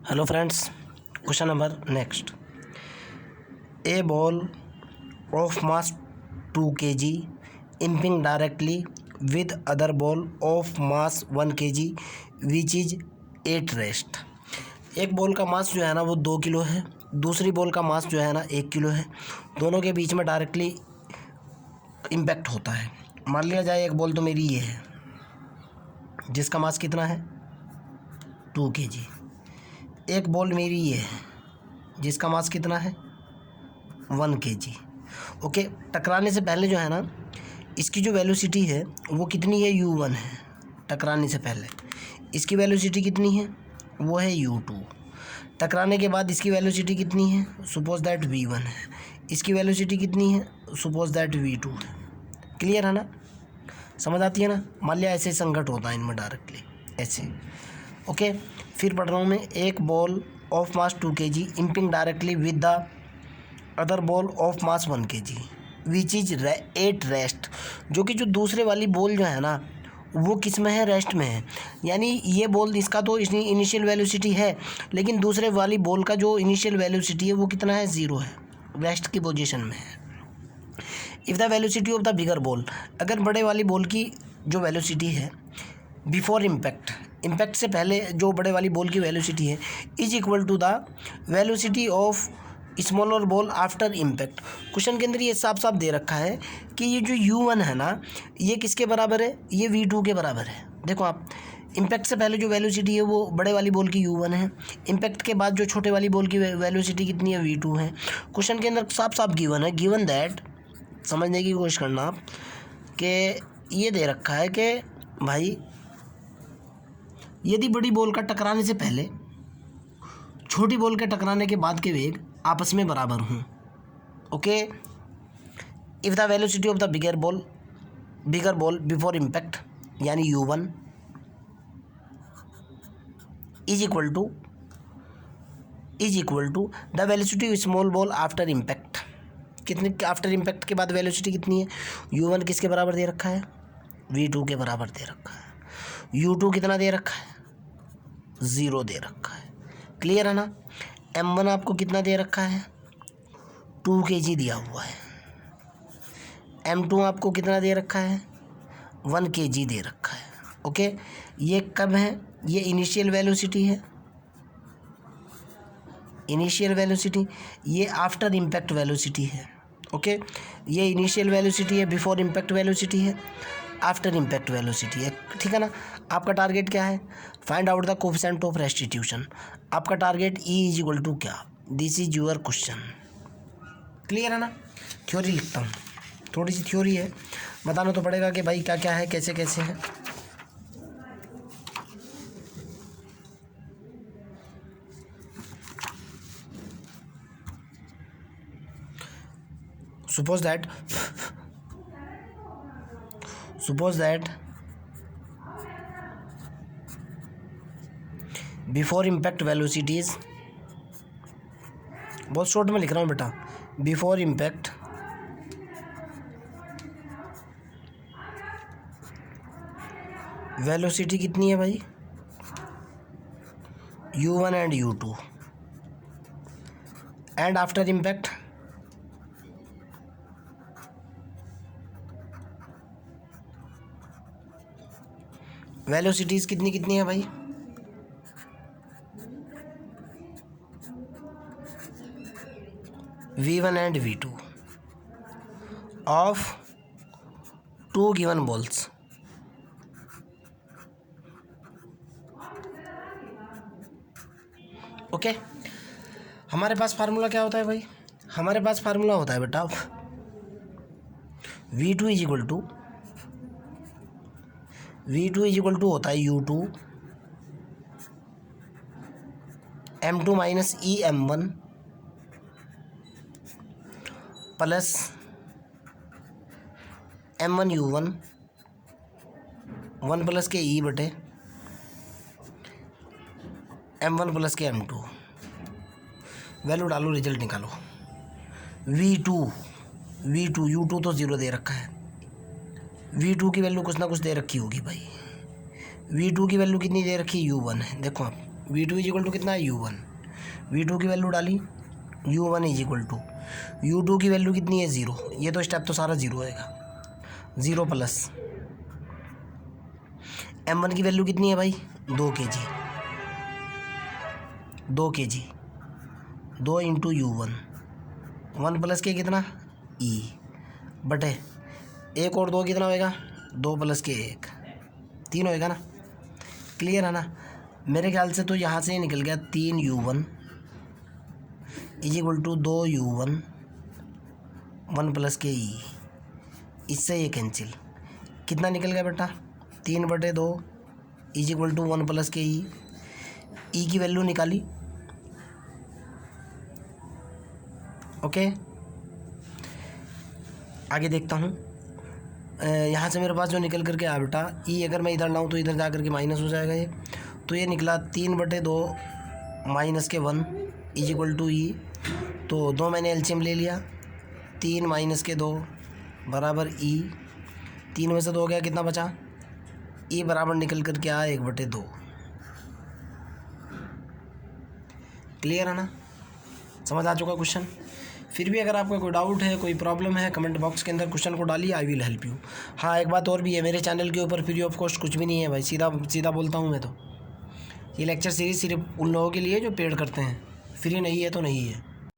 Hello friends, question number next. A ball of mass 2 kg imping directly with other ball of mass 1 kg which is 8 rest. एक ball का मास जो है ना वो 2 kilo है, दूसरी बॉल का मास जो है ना 1 किलो है। दोनों के बीच में डायरेक्टली इम्पैक्ट होता है। मान लिया जाए एक बॉल तो मेरी ये है जिसका मास कितना है 2 kg। एक बॉल मेरी ये है जिसका मास कितना है 1 kg। ओके, टकराने से पहले जो है ना इसकी जो वेलोसिटी है वो कितनी है u1 है। टकराने से पहले इसकी वेलोसिटी कितनी है वो है u2। टकराने के बाद इसकी वेलोसिटी कितनी है, सपोज दैट v1 है। इसकी वेलोसिटी कितनी है, सपोज दैट v2 है। क्लियर है ना, समझ आती है ना। मान लिया ऐसे संघट होता है इनमें डायरेक्टली ऐसे। ओके, फिर पढ़ रहा हूँ मैं। एक ball of mass 2 kg impinging directly with the other ball of mass 1 kg which is 8 rest. जो कि जो दूसरे वाली बॉल जो है ना वो किस में है, रेस्ट में है। यानी ये बॉल इसका तो इनिशियल वेलोसिटी है, लेकिन दूसरे वाली बॉल का जो इनिशियल वेलोसिटी है वो कितना है, 0 है, रेस्ट की पोजीशन में है। If the velocity of the bigger ball, अगर बड़े वाली बॉल की जो वेलोसिटी है बिफोर इम्पैक्ट, इम्पैक्ट से पहले जो बड़े वाली बॉल की वेलोसिटी है is equal to the velocity of smaller ball after impact. Question के अंदर ये साफ साफ दे रखा है कि ये जो u1 है ना ये किसके बराबर है, ये v2 के बराबर है। देखो आप, इम्पैक्ट से पहले जो वेलोसिटी है वो बड़े वाली बॉल की u1 है, इम्पैक्ट के बाद जो छोटे वाली बॉल की वेलोसिटी कितनी है, v2 है। क्वेश्चन के अंदर साफ साफ गिवन है, गिवन दैट, समझने की कोशिश करना आप, कि ये दे रखा है कि भाई यदि बड़ी बॉल का टकराने से पहले छोटी बॉल के टकराने के बाद के वेग आपस में बराबर हों। Okay, if the velocity of the bigger ball before impact यानी u1 is equal to the velocity of small ball after impact. कितने आफ्टर इम्पैक्ट के बाद वेलोसिटी कितनी है, u1 किसके बराबर दे रखा है, v2 के बराबर दे रखा है। u2 कितना दे रखा है, 0 दे रखा है। क्लियर है ना। m1 आपको कितना दे रखा है, 2 kg दिया हुआ है। m2 आपको कितना दे रखा है, 1 kg दे रखा है। ओके, ये कब है, ये इनिशियल वेलोसिटी है, इनिशियल वेलोसिटी, ये आफ्टर इम्पैक्ट वेलोसिटी है। ओके, ये इनिशियल वेलोसिटी है, बिफोर इम्पैक्ट वेलोसिटी है, आफ्टर इम्पैक्ट वेलोसिटी है। ठीक है ना। आपका टारगेट क्या है, find out the coefficient of restitution. आपका target e is equal to क्या, this is your question. Clear है ना। थ्योरी लिखता हूँ, थोड़ी सी थ्योरी है, बताना तो पड़ेगा कि भाई क्या क्या है, कैसे कैसे है। suppose that before impact velocities, बहुत शॉर्ट में लिख रहा हूँ बेटा, बिफोर इम्पैक्ट वेलोसिटी कितनी है भाई, u1 and u2, and after impact velocities कितनी कितनी है भाई, v1 and v2 of 2 given balls. Okay, हमारे पास फार्मूला क्या होता है भाई, हमारे पास फार्मूला होता है बेटा v2 इज इक्वल टू होता है u2 m2 माइनस ई m1 plus m1 u1 1 plus के ई बटे m1 प्लस के m2। वैल्यू डालो, रिजल्ट निकालो। v2 u2 तो 0 दे रखा है, v2 की वैल्यू कुछ ना कुछ दे रखी होगी भाई। v2 की वैल्यू कितनी दे रखी है, u1 है। देखो आप, V2 इज इक्वल टू कितना है U1, V2 की वैल्यू डाली, U1 is equal to U2 की वैल्यू कितनी है 0, ये तो स्टेप तो सारा 0 आएगा, 0 प्लस M1 की वैल्यू कितनी है भाई 2 kg, 2 kg, 2 into U1, 1 plus के कितना E बटे 1 और 2 कितना होएगा 2 प्लस के 1, 3 होएगा ना। क्लियर है ना। मेरे ख्याल से तो यहाँ से निकल गया 3 U1 is equal to 2 U1, 1 plus के E, इससे ये कैंसिल, कितना निकल गया बेटा 3 बटे 2 इज इक्वल टू 1 प्लस के ई की वैल्यू निकाली। ओके आगे देखता हूँ। यहाँ से मेरे पास जो निकल करके आया बेटा ई, अगर मैं इधर लाऊँ तो इधर जा करके माइनस हो जाएगा ये, तो ये निकला 3 बटे 2 माइनस के 1 इज इक्वल टू ई, तो 2 मैंने एलसीएम ले लिया, 3 माइनस के 2 बराबर ई, 3 में से 2 गया कितना बचा, ई बराबर निकल कर के आया 1 बटे 2। क्लियर है ना, समझ आ चुका क्वेश्चन। फिर भी अगर आपका कोई डाउट है, कोई प्रॉब्लम है, कमेंट बॉक्स के अंदर क्वेश्चन को डालिए, आई विल हेल्प यू। हाँ एक बात और भी है, मेरे चैनल के ऊपर फ्री ऑफ कॉस्ट कुछ भी नहीं है भाई, सीधा सीधा बोलता हूँ मैं तो, ये लेक्चर सीरीज सिर्फ उन लोगों के लिए जो पेड करते हैं, फ्री नहीं है तो नहीं है।